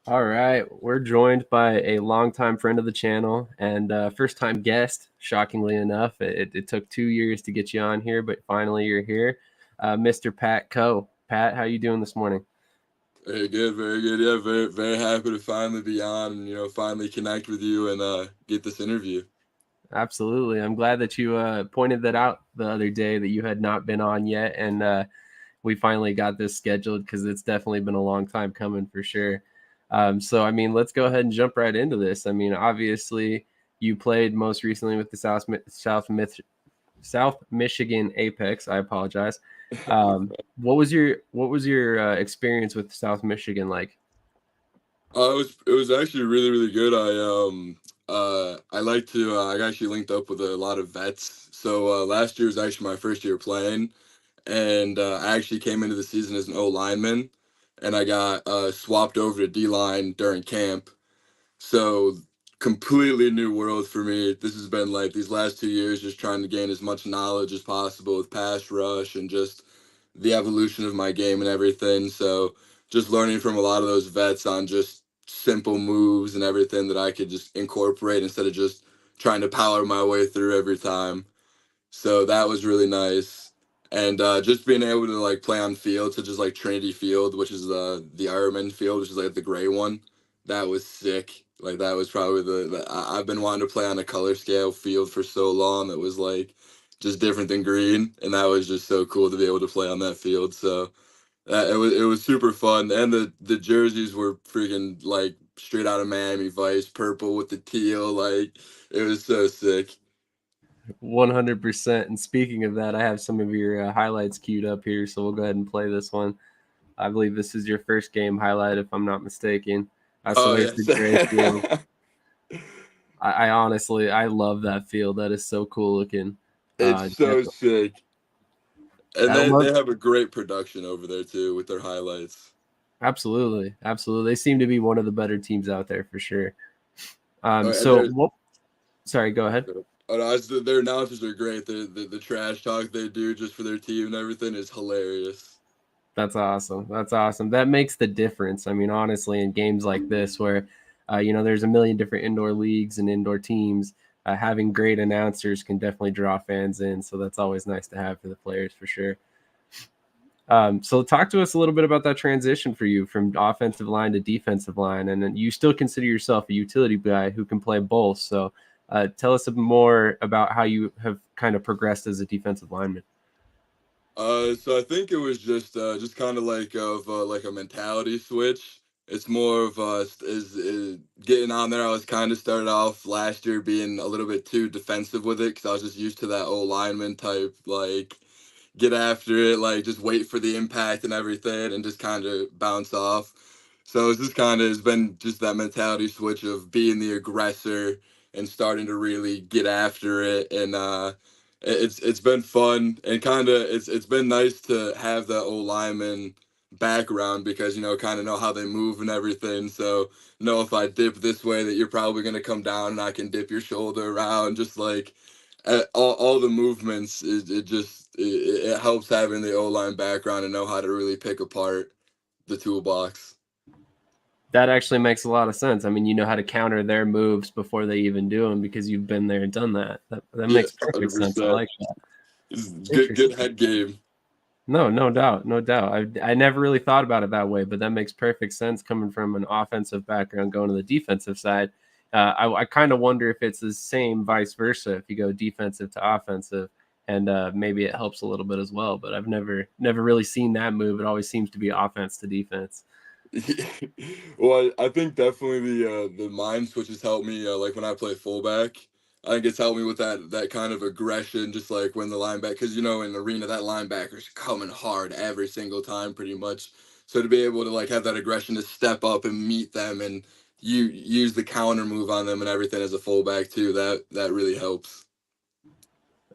All right, we're joined by a longtime friend of the channel and first-time guest. Shockingly enough, it took 2 years to get you on here, but finally you're here, Mr. Pat Coe. Pat, how you doing this morning? Very good, very good. Yeah, very very happy to finally be on and finally connect with you and get this interview. Absolutely, I'm glad that you pointed that out the other day that you had not been on yet, and we finally got this scheduled because it's definitely been a long time coming for sure. So, I mean, let's go ahead and jump right into this. I mean, obviously, you played most recently with the South Michigan Apex. I apologize. What was your experience with South Michigan like? It was actually really really good. I like to I actually linked up with a lot of vets. So last year was actually my first year playing, and I actually came into the season as an O lineman, and I got swapped over to D line during camp. So completely new world for me. This has been like these last 2 years just trying to gain as much knowledge as possible with pass rush and just the evolution of my game and everything. So just learning from a lot of those vets on just simple moves and everything that I could just incorporate instead of just trying to power my way through every time. So that was really nice. And just being able to like play on fields such as like Trinity Field, which is the Ironman field, which is like the gray one. That was sick. Like that was probably I've been wanting to play on a color scale field for so long that was like just different than green, and that was just so cool to be able to play on that field. So it was super fun, and the jerseys were freaking like straight out of Miami Vice, purple with the teal. Like it was so sick. 100%. And speaking of that, I have some of your highlights queued up here, so we'll go ahead and play this one. I believe this is your first game highlight, if I'm not mistaken. So Oh there's the yes. gray field. I honestly I love that field. That is so cool looking. It's so Definitely. sick. And I they love have a great production over there too with their highlights. absolutely, absolutely. They seem to be one of the better teams out there for sure. And So there's what? Sorry, go ahead. oh, no, their announcers are great. The trash talk they do just for their team and everything is hilarious. That's awesome. That's awesome. That makes the difference. I mean, honestly, in games like this, where there's a million different indoor leagues and indoor teams, having great announcers can definitely draw fans in. So that's always nice to have for the players for sure. So talk to us a little bit about that transition for you from offensive line to defensive line, and then you still consider yourself a utility guy who can play both. So tell us more about how you have kind of progressed as a defensive lineman. So I think it was just kind of like a mentality switch. It's more of is getting on there. I was kind of started off last year being a little bit too defensive with it because I was just used to that old lineman type like get after it, like just wait for the impact and everything, and just kind of bounce off. So it's just kind of it's been just that mentality switch of being the aggressor and starting to really get after it, and it's been fun and kind of it's been nice to have that old lineman background because kind of know how they move and everything. So know if I dip this way that you're probably gonna come down and I can dip your shoulder around, just like all the movements. It helps having the O line background and know how to really pick apart the toolbox. That actually makes a lot of sense. I mean, you know how to counter their moves before they even do them because you've been there and done that. That Yeah, makes perfect sense. I 100%. like that. It's good Interesting. head game. No, no doubt, no doubt. I never really thought about it that way, but that makes perfect sense coming from an offensive background going to the defensive side. I kind of wonder if it's the same vice versa if you go defensive to offensive, and maybe it helps a little bit as well. But I've never really seen that move. It always seems to be offense to defense. Well, I think definitely the mind switch has helped me. Like when I play fullback, I think it's helped me with that kind of aggression. Just like when the linebacker, because in the arena that linebacker's coming hard every single time, pretty much. So to be able to like have that aggression to step up and meet them and you use the counter move on them and everything as a fullback too. That really helps.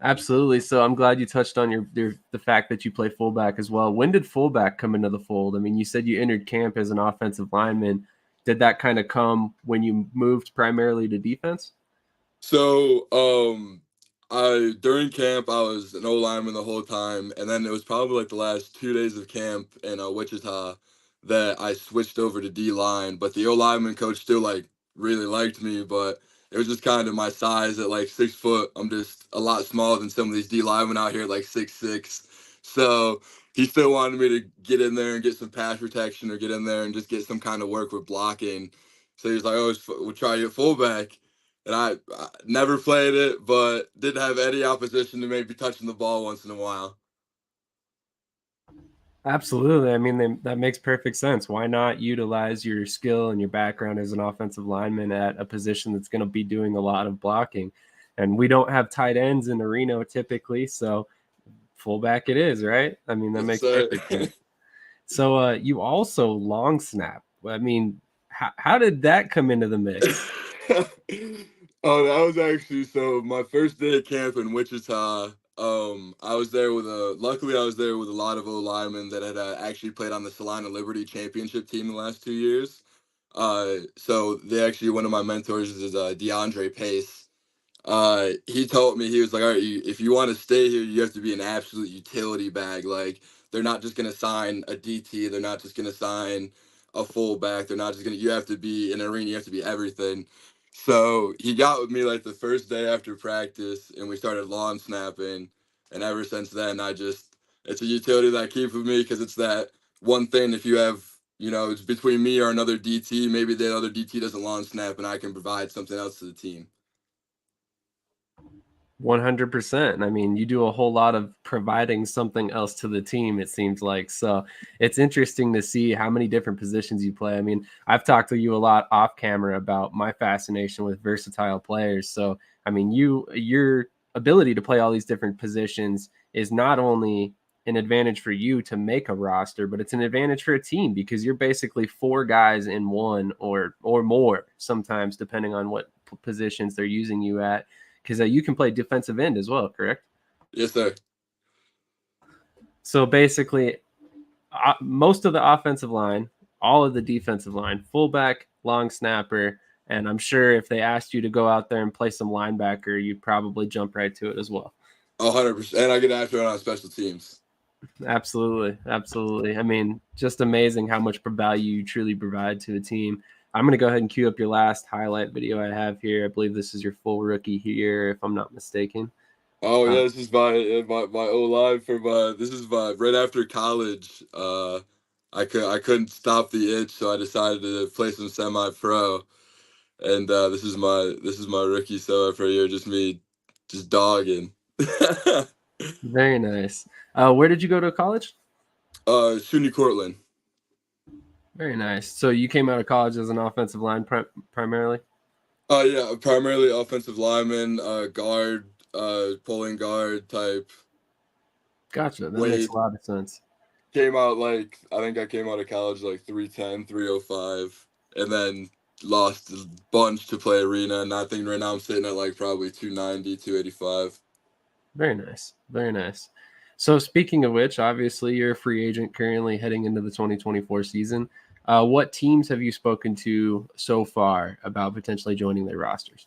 Absolutely. So I'm glad you touched on your the fact that you play fullback as well. When did fullback come into the fold? I mean, you said you entered camp as an offensive lineman. Did that kind of come when you moved primarily to defense? So, I during camp I was an O lineman the whole time, and then it was probably like the last 2 days of camp in Wichita that I switched over to D line, but the O lineman coach still like really liked me, but it was just kind of my size at like 6 foot. I'm just a lot smaller than some of these D linemen out here, like 6'6". So he still wanted me to get in there and get some pass protection or get in there and just get some kind of work with blocking. So he was like, "Oh, we'll try you at fullback." And I never played it, but didn't have any opposition to maybe touching the ball once in a while. Absolutely. I mean, that makes perfect sense. Why not utilize your skill and your background as an offensive lineman at a position that's going to be doing a lot of blocking? And we don't have tight ends in Reno typically, so fullback it is, right? I mean, that Yes, makes sir. perfect sense. So you also long snap. I mean, how did that come into the mix? Oh, that was actually so my first day at camp in Wichita. I was there with luckily I was there with a lot of O linemen that had actually played on the Salina Liberty championship team the last 2 years. So they actually one of my mentors is DeAndre Pace. He told me he was like, all right, if you want to stay here, you have to be an absolute utility bag. Like they're not just gonna sign a DT, they're not just gonna sign a fullback, they're not just gonna. You have to be an arena, you have to be everything. So he got with me like the first day after practice, and we started lawn snapping. And ever since then, it's a utility that I keep with me because it's that one thing. If you have, it's between me or another DT, maybe the other DT doesn't lawn snap, and I can provide something else to the team. 100%. I mean, you do a whole lot of providing something else to the team, it seems like. So it's interesting to see how many different positions you play. I mean, I've talked to you a lot off camera about my fascination with versatile players. So, I mean, your ability to play all these different positions is not only an advantage for you to make a roster, but it's an advantage for a team because you're basically four guys in one or more sometimes, depending on what positions they're using you at because you can play defensive end as well, correct? Yes, sir. So basically, most of the offensive line, all of the defensive line, fullback, long snapper, and I'm sure if they asked you to go out there and play some linebacker, you'd probably jump right to it as well. 100%. And I get after it on special teams. Absolutely, absolutely. I mean, just amazing how much value you truly provide to a team. I'm going to go ahead and cue up your last highlight video I have here. I believe this is your full rookie here, if I'm not mistaken. Oh Uh, yeah, this is my O line for my this is my right after college. I couldn't stop the itch, so I decided to play some semi pro. And this is my rookie semi pro year, just me just dogging. Very nice. Where did you go to college? SUNY Cortland. Very nice. So you came out of college as an offensive line primarily? Yeah, primarily offensive lineman, guard, pulling guard type. Gotcha. That makes a Weight. lot of sense. Came out like I think I came out of college like 310, 305, and then lost a bunch to play arena. And I think right now I'm sitting at like probably 290, 285. Very nice. Very nice. So speaking of which, obviously you're a free agent currently heading into the 2024 season. What teams have you spoken to so far about potentially joining their rosters?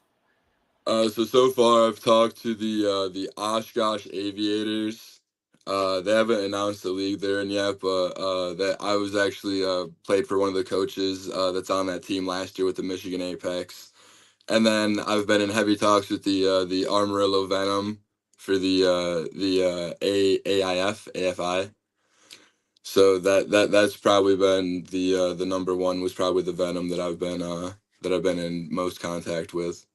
So far I've talked to the Oshkosh Aviators. They haven't announced the league they're in yet, but that I was actually played for one of the coaches that's on that team last year with the Michigan Apex. And then I've been in heavy talks with the Armorillo Venom for the AIF. So that's probably been the number one was probably the Venom that I've been in most contact with.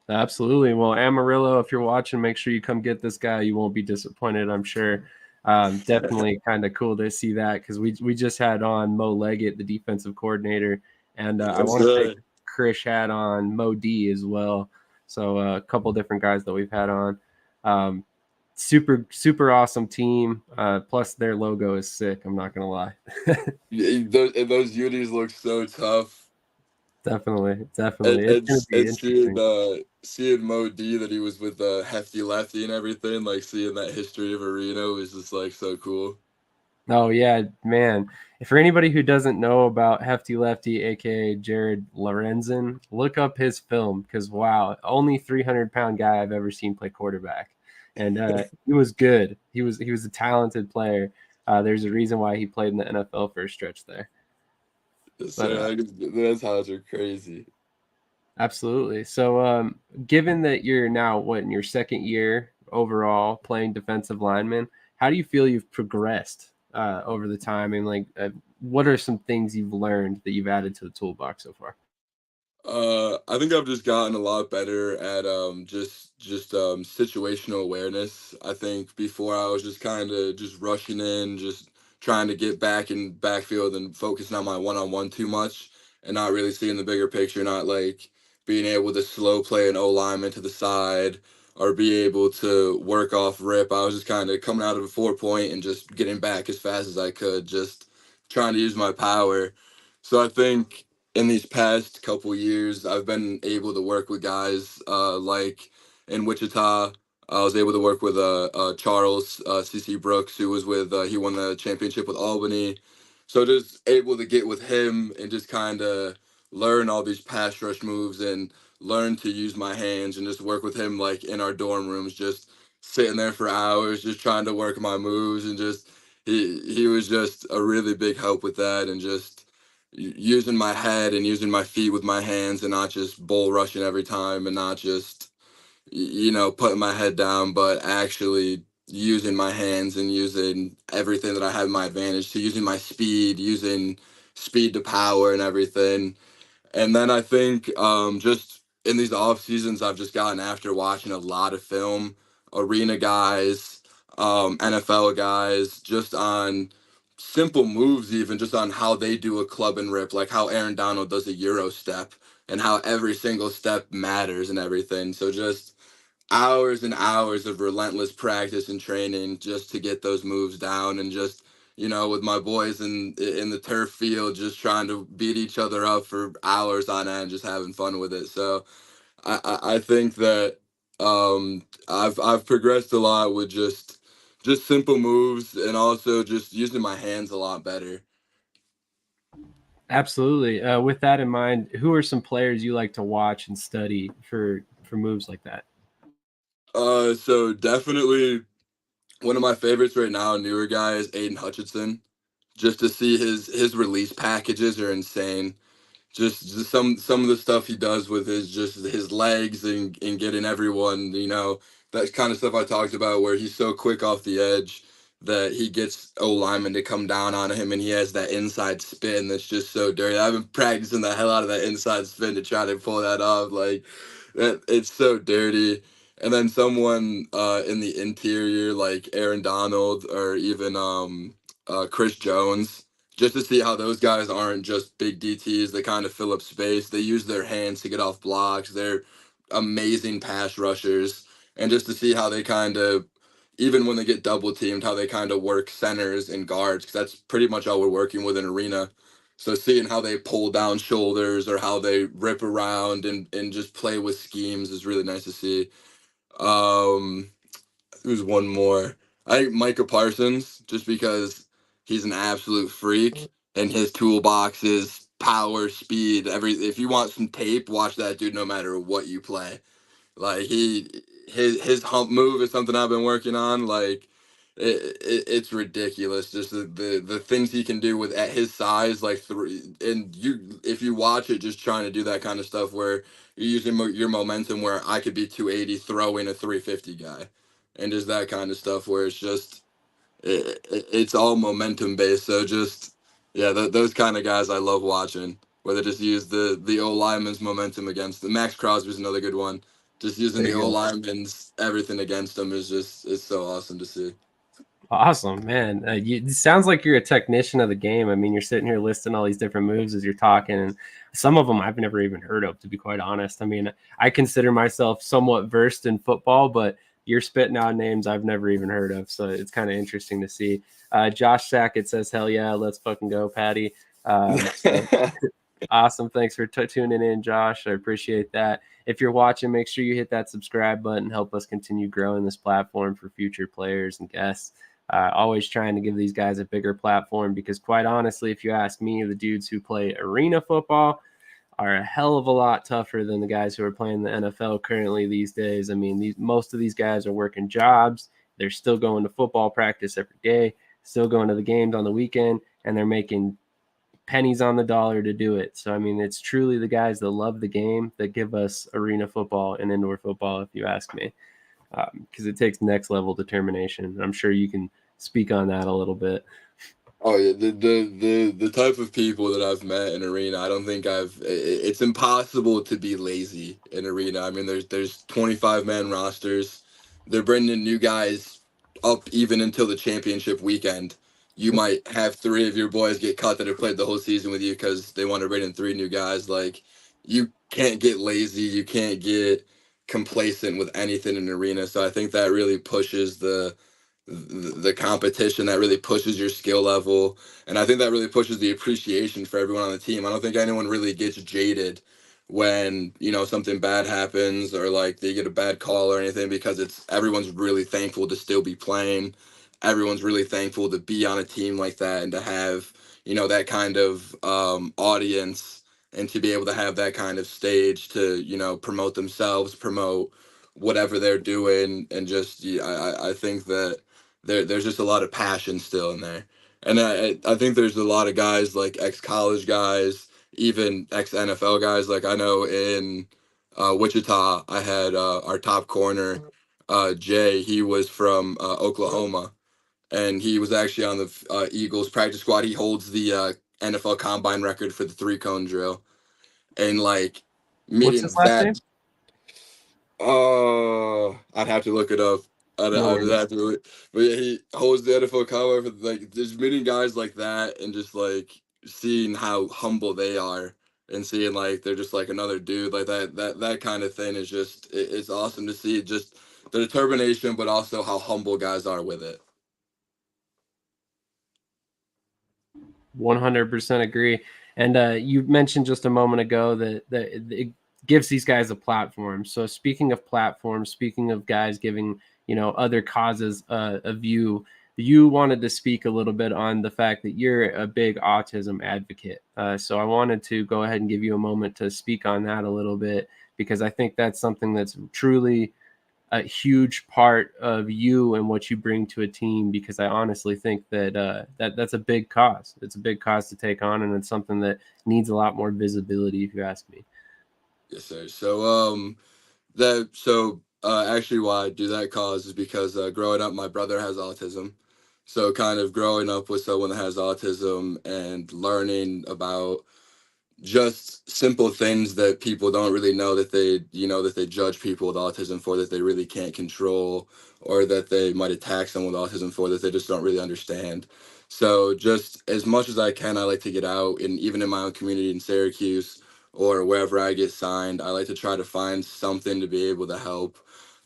Absolutely. Well, Amarillo, if you're watching, make sure you come get this guy. You won't be disappointed, I'm sure. Definitely kind of cool to see that because we just had on Mo Leggett, the defensive coordinator, and I Yes, want to say sir. Chris had on Mo D as well. So a couple different guys that we've had on. Um, super awesome team. Plus their logo is sick. I'm not gonna lie. Those unis look so tough. Definitely, And definitely. It's and, gonna be and seeing interesting. seeing Mo D that he was with Hefty Lefty and everything, like seeing that history of Arena was just like so cool. Oh yeah, man. For anybody who doesn't know about Hefty Lefty, aka Jared Lorenzen, look up his film because wow, only 300-pound guy I've ever seen play quarterback, and he was good. He was a talented player. There's a reason why he played in the NFL for a stretch there. But So those highlights are crazy. absolutely. So, given that you're now in your second year overall playing defensive lineman, how do you feel you've progressed over the time? And what are some things you've learned that you've added to the toolbox so far? I think I've just gotten a lot better at situational awareness. I think before I was just kind of just rushing in, just trying to get back in backfield and focusing on my one-on-one too much and not really seeing the bigger picture, not like being able to slow play an O lineman to the side or be able to work off rip. I was just kind of coming out of a 4 point and just getting back as fast as I could, just trying to use my power. So I think in these past couple years, I've been able to work with guys like in Wichita. I was able to work with Charles CC Brooks, who was with he won the championship with Albany. So just able to get with him and just kind of learn all these pass rush moves and learn to use my hands and just work with him like in our dorm rooms, just sitting there for hours, just trying to work my moves and just he was just a really big help with that and just using my head and using my feet with my hands and not just bull rushing every time and not just putting my head down, but actually using my hands and using everything that I have in my advantage to using my speed, using speed to power and everything. And then I think just in these off seasons, I've just gotten after watching a lot of film, arena guys, NFL guys, just on simple moves, even just on how they do a club and rip, like how Aaron Donald does a Euro step and how every single step matters and everything. So just hours and hours of relentless practice and training just to get those moves down and just with my boys in the turf field just trying to beat each other up for hours on end just having fun with it. So I think that I've progressed a lot with just simple moves and also just using my hands a lot better. Absolutely. With that in mind, who are some players you like to watch and study for moves like that? So definitely one of my favorites right now, newer guy, is Aiden Hutchinson. Just to see his release packages are insane. Just some of the stuff he does with his legs and getting everyone, that kind of stuff I talked about where he's so quick off the edge that he gets O lineman to come down on him and he has that inside spin that's just so dirty. I've been practicing the hell out of that inside spin to try to pull that off. Like that it's so dirty. And then someone in the interior like Aaron Donald or even Chris Jones, just to see how those guys aren't just big DTs. They kind of fill up space. They use their hands to get off blocks. They're amazing pass rushers. And just to see how they kind of, even when they get double teamed, how they kind of work centers and guards, because that's pretty much all we're working with in arena. So seeing how they pull down shoulders or how they rip around and just play with schemes is really nice to see. Um, Who's one more? I think Micah Parsons, just because he's an absolute freak and his toolbox is power, speed, every if you want some tape, watch that dude no matter what you play. Like his hump move is something I've been working on. Like it's ridiculous. Just the things he can do with at his size, like three. And you if you watch it, just trying to do that kind of stuff where you're using your momentum, where I could be 280 throwing a 350 guy, and just that kind of stuff where it's just it's all momentum based. So just yeah, those kind of guys I love watching. Where they just use the O lineman's momentum against them. Max Crosby's another good one. Just using There the you O go. lineman's everything against them is just it's so awesome to see. Awesome, man. It sounds like you're a technician of the game. I mean, you're sitting here listing all these different moves as you're talking, and some of them I've never even heard of, to be quite honest. I mean, I consider myself somewhat versed in football, but you're spitting out names I've never even heard of. So it's kind of interesting to see. Josh Sackett says, "Hell yeah, let's fucking go, Patty." So awesome. Thanks for tuning in, Josh. I appreciate that. If you're watching, make sure you hit that subscribe button. Help us continue growing this platform for future players and guests. Always trying to give these guys a bigger platform because, quite honestly, if you ask me, the dudes who play arena football are a hell of a lot tougher than the guys who are playing the NFL currently these days. I mean, most of these guys are working jobs. They're still going to football practice every day. still going to the games on the weekend, and they're making pennies on the dollar to do it. So I mean, it's truly the guys that love the game that give us arena football and indoor football, if you ask me, because it takes next level determination. I'm sure you can speak on that a little bit. Oh yeah, the type of people that I've met in arena, I don't think it's impossible to be lazy in arena. I mean, there's 25-man rosters. They're bringing in new guys up even until the championship weekend. You might have three of your boys get cut that have played the whole season with you because they want to bring in three new guys. Like, you can't get lazy, you can't get complacent with anything in arena. So I think that really pushes the competition, that really pushes your skill level, and I think that really pushes the appreciation for everyone on the team. I don't think anyone really gets jaded when, you know, something bad happens or like they get a bad call or anything, because it's everyone's really thankful to still be playing. Everyone's really thankful to be on a team like that and to have, you know, that kind of audience, and to be able to have that kind of stage to, you know, promote themselves, promote whatever they're doing. And just yeah, I think that there's just a lot of passion still in there. And I think there's a lot of guys, like ex college guys, even ex NFL guys. Like I know in Wichita, I had our top corner, Jay. He was from Oklahoma, and he was actually on the Eagles practice squad. He holds the NFL combine record for the three cone drill. And like What's his meeting last that, name? I'd have to look it up. No I'd worries. have to look. But yeah, he holds the NFL cover for like just meeting guys like that, and just like seeing how humble they are, and seeing like they're just like another dude like that kind of thing is just it's awesome to see, just the determination, but also how humble guys are with it. 100% agree. And you mentioned just a moment ago that it gives these guys a platform. So speaking of platforms, speaking of guys giving, you know, other causes a view, you wanted to speak a little bit on the fact that you're a big autism advocate. So I wanted to go ahead and give you a moment to speak on that a little bit, because I think that's something that's truly a huge part of you and what you bring to a team, because I honestly think that that's a big cause. It's a big cause to take on, and it's something that needs a lot more visibility, if you ask me. Yes, sir. So actually why I do that cause is because growing up, my brother has autism. So kind of growing up with someone that has autism and learning about just simple things that people don't really know, that they, you know, that they judge people with autism for, that they really can't control, or that they might attack someone with autism for, that they just don't really understand. So just as much as I can, I like to get out, and even in my own community in Syracuse or wherever I get signed, I like to try to find something to be able to help.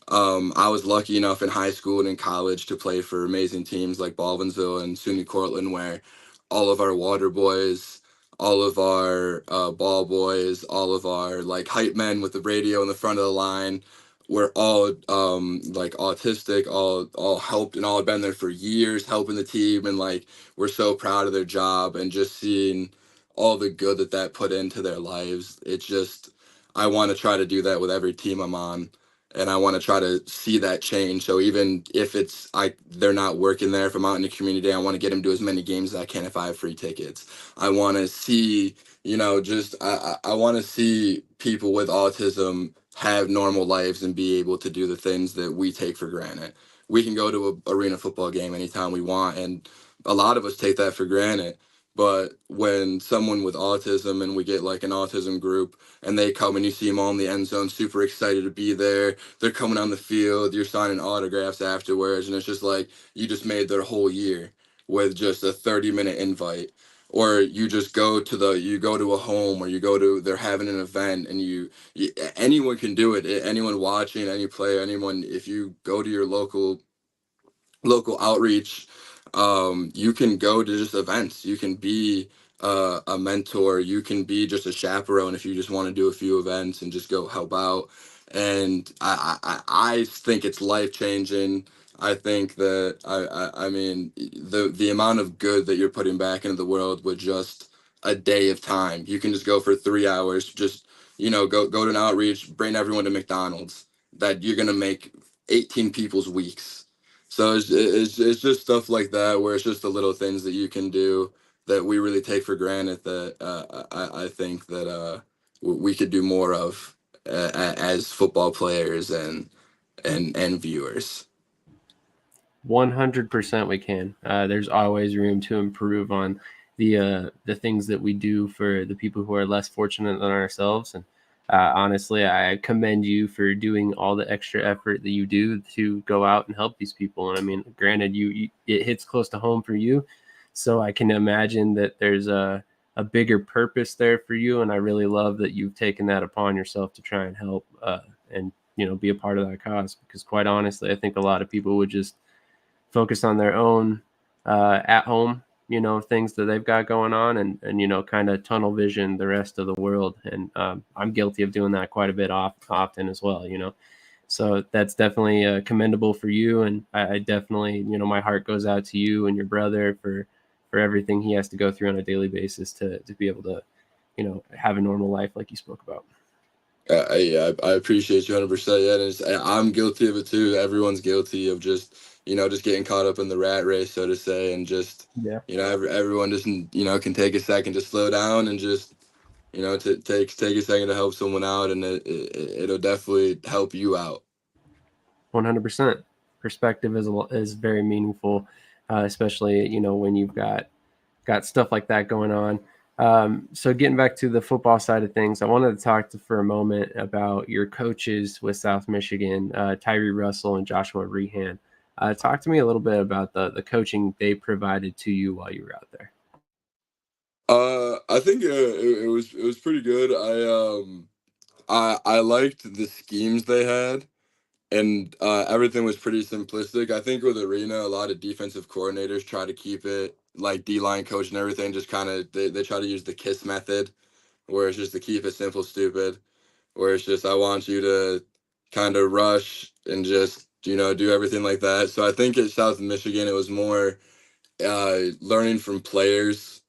I was lucky enough in high school and in college to play for amazing teams like Baldwinsville and SUNY Cortland, where all of our water boys, all of our ball boys, all of our like hype men with the radio in the front of the line were all like autistic, all helped and all had been there for years helping the team, and like we're so proud of their job, and just seeing all the good that that put into their lives. It's just I want to try to do that with every team I'm on, and I want to try to see that change. So even if it's they're not working there, if I'm out in the community, I want to get them to as many games as I can if I have free tickets. I want to see, you know, just I want to see people with autism have normal lives and be able to do the things that we take for granted. We can go to a arena football game anytime we want, and a lot of us take that for granted. But when someone with autism, and we get like an autism group, and they come and you see them all in the end zone, super excited to be there. They're coming on the field, you're signing autographs afterwards, and it's just like you just made their whole year with just a 30-minute invite. Or you just you go to a home, or you go to they're having an event, and anyone can do it. Anyone watching, any player, anyone, if you go to your local outreach, you can go to just events, you can be a mentor, you can be just a chaperone if you just want to do a few events and just go help out. And I think it's life changing. I think that I mean the amount of good that you're putting back into the world with just a day of time. You can just go for 3 hours, just, you know, go to an outreach, bring everyone to McDonald's, that you're gonna make 18 people's weeks. So it's just stuff like that where it's just the little things that you can do that we really take for granted that I think that we could do more of as football players and viewers. 100% we can. There's always room to improve on the things that we do for the people who are less fortunate than ourselves. And honestly, I commend you for doing all the extra effort that you do to go out and help these people. And I mean, granted, you it hits close to home for you, so I can imagine that there's a bigger purpose there for you. And I really love that you've taken that upon yourself to try and help and be a part of that cause. Because quite honestly, I think a lot of people would just focus on their own at home, things that they've got going on, and kind of tunnel vision the rest of the world. And I'm guilty of doing that quite a bit often as well. So that's definitely commendable for you. And I definitely, my heart goes out to you and your brother for everything he has to go through on a daily basis to be able to, have a normal life like you spoke about. I appreciate you 100%. Yeah, and I'm guilty of it too. Everyone's guilty of just getting caught up in the rat race, so to say, and just Yeah. everyone just can take a second to slow down and just to take a second to help someone out, and it'll definitely help you out. 100%. Perspective is very meaningful, especially when you've got stuff like that going on. So getting back to the football side of things, I wanted to talk for a moment about your coaches with South Michigan, Tyree Russell and Joshua Rehan. Talk to me a little bit about the coaching they provided to you while you were out there. I think it was pretty good. I liked the schemes they had, and everything was pretty simplistic. I think with Arena, a lot of defensive coordinators try to keep it like D-line coach and everything, just kind of they try to use the KISS method, where it's just to keep it simple, stupid, where it's just I want you to kind of rush and just do everything like that. So I think at South Michigan, it was more learning from players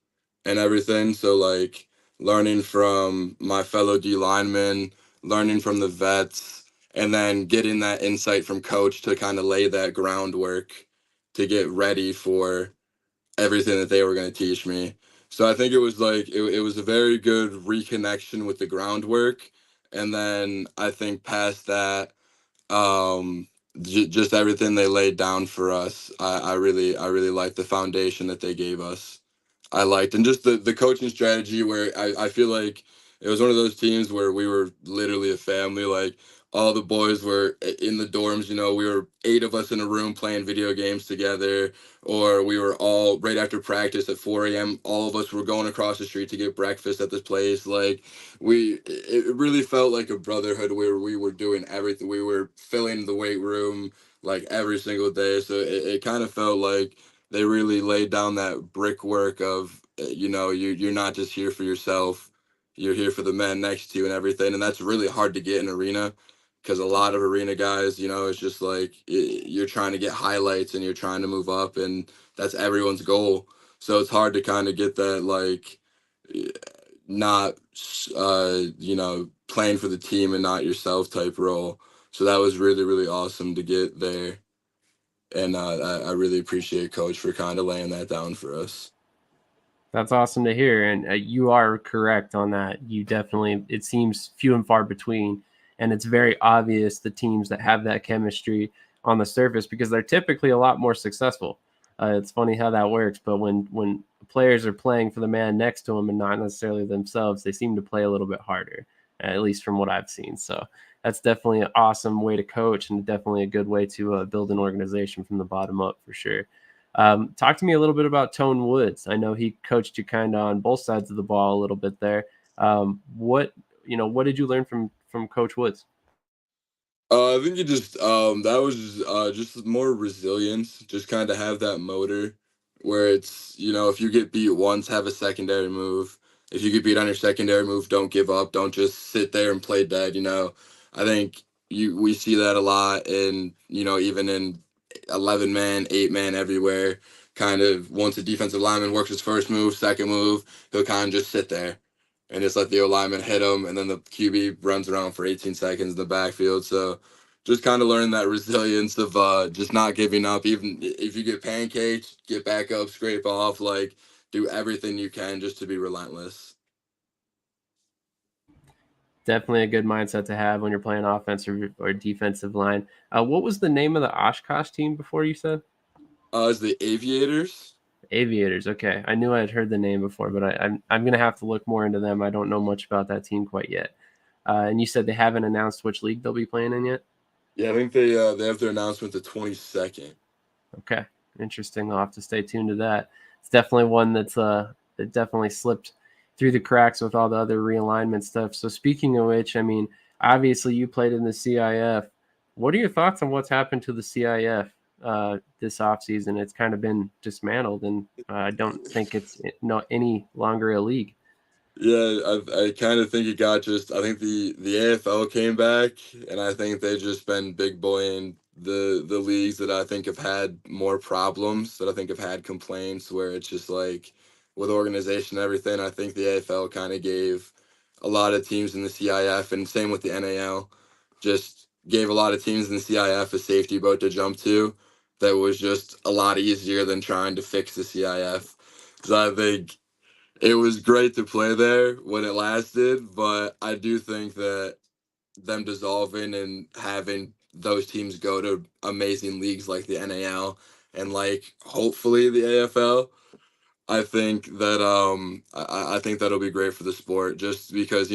and everything. So like learning from my fellow D linemen, learning from the vets, and then getting that insight from coach to kind of lay that groundwork to get ready for everything that they were going to teach me. So I think it was like it was a very good reconnection with the groundwork. And then I think past that, um just everything they laid down for us, I really liked the foundation that they gave us. I liked, and just the coaching strategy where I feel like it was one of those teams where we were literally a family. Like all the boys were in the dorms, we were 8 of us in a room playing video games together, or we were all right after practice at 4 a.m. All of us were going across the street to get breakfast at this place. Like it really felt like a brotherhood where we were doing everything. We were filling the weight room like every single day. So it kind of felt like they really laid down that brickwork of you're not just here for yourself, you're here for the men next to you and everything. And that's really hard to get in arena, because a lot of arena guys, it's just like you're trying to get highlights and you're trying to move up, and that's everyone's goal. So it's hard to kind of get that, like, not playing for the team and not yourself type role. So that was really, really awesome to get there, and I really appreciate coach for kind of laying that down for us. That's awesome to hear, and you are correct on that. You definitely, it seems few and far between, and it's very obvious the teams that have that chemistry on the surface because they're typically a lot more successful. It's funny how that works, but when players are playing for the man next to them and not necessarily themselves, they seem to play a little bit harder, at least from what I've seen. So that's definitely an awesome way to coach, and definitely a good way to build an organization from the bottom up for sure. Talk to me a little bit about Tone Woods. I know he coached you kind of on both sides of the ball a little bit there. What did you learn from Coach Woods? I think it just that was just more resilience, just kind of have that motor where it's, if you get beat once, have a secondary move. If you get beat on your secondary move, don't give up. Don't just sit there and play dead. I think we see that a lot in, even in 11 man, 8 man everywhere. Kind of once a defensive lineman works his first move, second move, he'll kind of just sit there and just let the O lineman hit him, and then the QB runs around for 18 seconds in the backfield. So just kind of learn that resilience of just not giving up. Even if you get pancaked, get back up, scrape off, like do everything you can just to be relentless. Definitely a good mindset to have when you're playing offense or defensive line. What was the name of the Oshkosh team before you said? As the aviators. Aviators. Okay, I knew I had heard the name before, but I'm gonna have to look more into them. I don't know much about that team quite yet. And you said they haven't announced which league they'll be playing in yet. Yeah, I think they have their announcement the 22nd. Okay, interesting. I'll have to stay tuned to that. It's definitely one that definitely slipped through the cracks with all the other realignment stuff. So speaking of which, I mean, obviously you played in the CIF. What are your thoughts on what's happened to the CIF this offseason? It's kind of been dismantled, and I don't think it's no any longer a league. Yeah, I kind of think it got just. I think the AFL came back, and I think they've just been big boying the leagues that I think have had more problems, that I think have had complaints, where it's just like with organization and everything. I think the AFL kind of gave a lot of teams in the CIF, and same with the NAL, just gave a lot of teams in the CIF a safety boat to jump to that was just a lot easier than trying to fix the CIF. Because I think it was great to play there when it lasted, but I do think that them dissolving and having those teams go to amazing leagues like the NAL and like hopefully the AFL, I think that I think that'll be great for the sport just because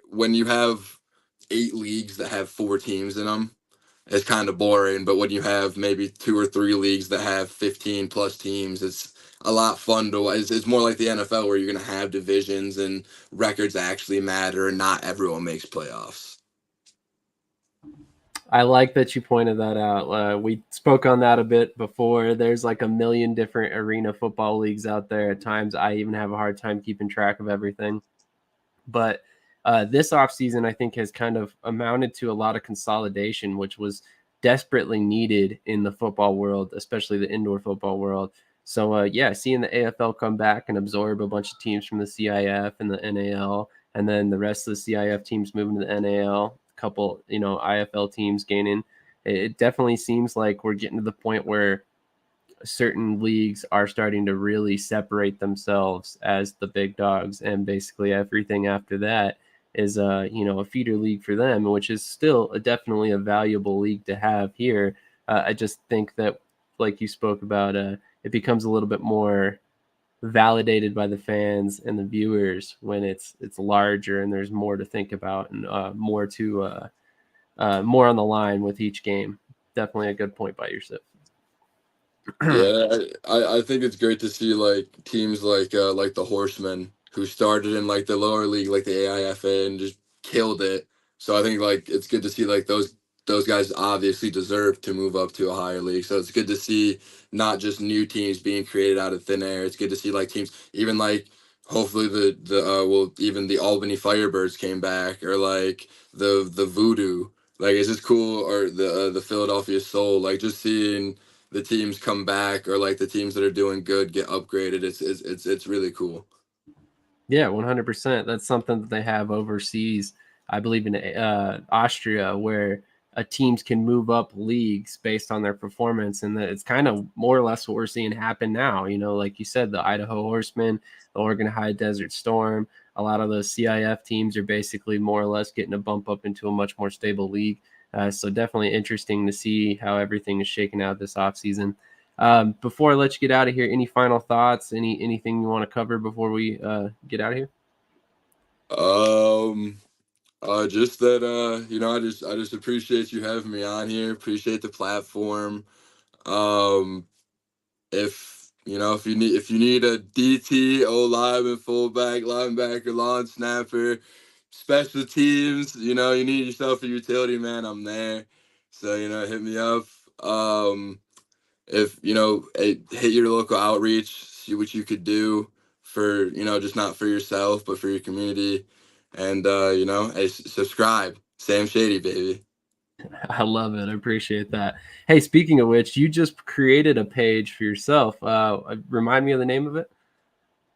when you have 8 leagues that have 4 teams in them, it's kind of boring. But when you have maybe 2 or 3 leagues that have 15 plus teams, it's a lot fun to. It's more like the NFL where you're gonna have divisions and records actually matter, and not everyone makes playoffs. I like that you pointed that out. We spoke on that a bit before. There's like a million different arena football leagues out there. At times, I even have a hard time keeping track of everything. But this offseason, I think, has kind of amounted to a lot of consolidation, which was desperately needed in the football world, especially the indoor football world. So, yeah, seeing the AFL come back and absorb a bunch of teams from the CIF and the NAL, and then the rest of the CIF teams moving to the NAL, a couple, IFL teams gaining, it definitely seems like we're getting to the point where certain leagues are starting to really separate themselves as the big dogs, and basically everything after that is a feeder league for them, which is still definitely a valuable league to have here. I just think that, like you spoke about, it becomes a little bit more validated by the fans and the viewers when it's larger and there's more to think about and more on the line with each game. Definitely a good point by yourself. Yeah, I think it's great to see like teams like the Horsemen who started in like the lower league like the AIFA and just killed it. So I think like it's good to see like those guys obviously deserve to move up to a higher league. So it's good to see not just new teams being created out of thin air. It's good to see like teams even like hopefully the even the Albany Firebirds came back or like the Voodoo. Like it's just cool or the Philadelphia Soul. Like just seeing the teams come back or like the teams that are doing good get upgraded. It's really cool. Yeah, 100%. That's something that they have overseas. I believe in Austria, where teams can move up leagues based on their performance, and that it's kind of more or less what we're seeing happen now. Like you said, the Idaho Horsemen, the Oregon High Desert Storm, a lot of those CIF teams are basically more or less getting a bump up into a much more stable league. So definitely interesting to see how everything is shaking out this offseason. Before I let you get out of here, any final thoughts? Anything you want to cover before we get out of here? Um, just that I just appreciate you having me on here. Appreciate the platform. Um, if you need a DT, O lineman, fullback, linebacker, long snapper, special teams, you need yourself a utility man, I'm there. So, hit me up. If hit your local outreach, see what you could do for just not for yourself but for your community, and hey, subscribe. Sam Shady, baby. I love it. I appreciate that. Hey, speaking of which, you just created a page for yourself. Remind me of the name of it.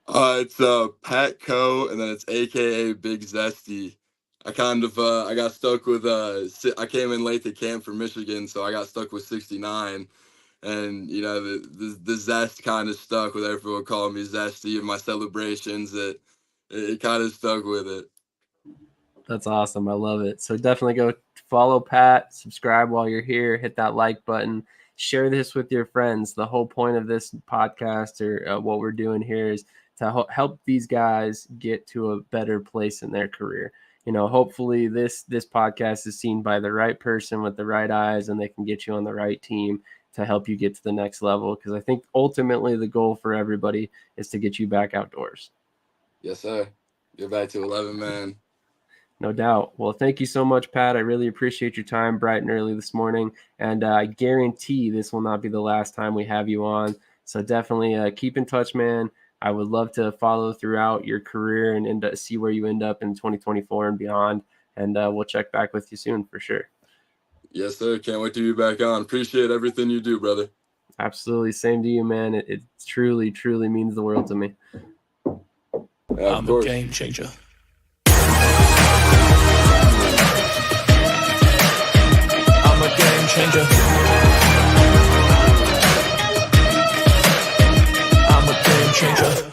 It's Pat Co, and then it's AKA Big Zesty. I got stuck with I came in late to camp for Michigan, so I got stuck with 69. And you know the zest kind of stuck with everyone calling me Zesty in my celebrations. It kind of stuck with it. That's awesome. I love it. So definitely go follow Pat, subscribe while you're here, hit that like button, share this with your friends. The whole point of this podcast or what we're doing here is to help these guys get to a better place in their career. You know, hopefully this podcast is seen by the right person with the right eyes, and they can get you on the right team to help you get to the next level. Because I think ultimately the goal for everybody is to get you back outdoors. Yes, sir. Get back to 11 man. No doubt. Well, thank you so much, Pat. I really appreciate your time bright and early this morning. And I guarantee this will not be the last time we have you on. So definitely keep in touch, man. I would love to follow throughout your career and see where you end up in 2024 and beyond. And we'll check back with you soon for sure. Yes, sir. Can't wait to be back on. Appreciate everything you do, brother. Absolutely. Same to you, man. It truly, truly means the world to me. I'm a game changer. I'm a game changer. I'm a game changer.